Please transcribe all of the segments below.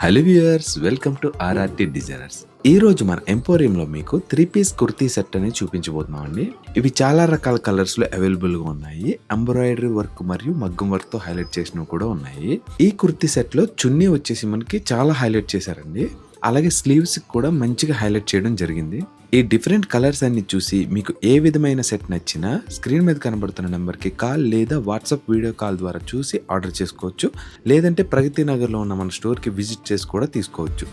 Hello viewers, welcome to RRT designers. ఈ రోజు మన ఎంపోరియంలో మీకు 3 పీస్ కుర్తీ సెట్ అని చూపించబోతున్నాం అండి. ఇవి చాలా రకాల కలర్స్ లో అవైలబుల్ గా ఉన్నాయి. ఎంబ్రాయిడరీ వర్క్ మరియు మగ్గం వర్క్ తో హైలైట్ చేసినవి కూడా ఉన్నాయి. ఈ కుర్తీ సెట్ లో చున్నీ వచ్చేసి మనకి చాలా హైలైట్ చేశారండి. అలాగే స్లీవ్స్ కూడా మంచిగా హైలైట్ చేయడం జరిగింది. ఈ డిఫరెంట్ కలర్స్ అన్ని చూసి మీకు ఏ విధమైన సెట్ నచ్చినా స్క్రీన్ మీద కనబడుతున్న నెంబర్కి కాల్ లేదా వాట్సాప్ వీడియో కాల్ ద్వారా చూసి ఆర్డర్ చేసుకోవచ్చు. లేదంటే ప్రగతి నగర్లో ఉన్న మన స్టోర్కి విజిట్ చేసి కూడా తీసుకోవచ్చు.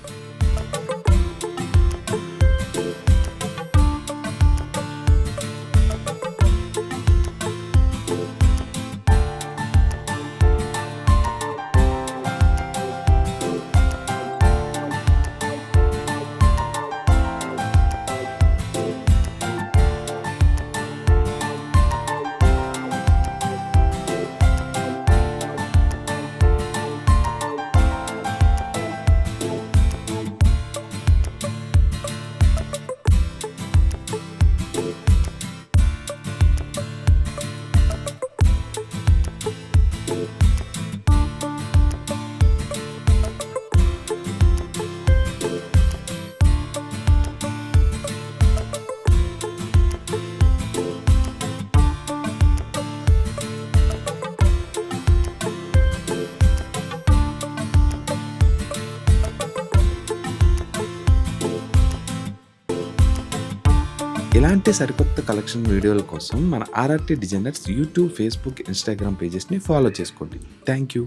ఇలాంటి సరికొత్త కలెక్షన్ వీడియోల కోసం మన RRT designers YouTube, Facebook, Instagram పేజెస్ని ఫాలో చేసుకోండి. Thank you.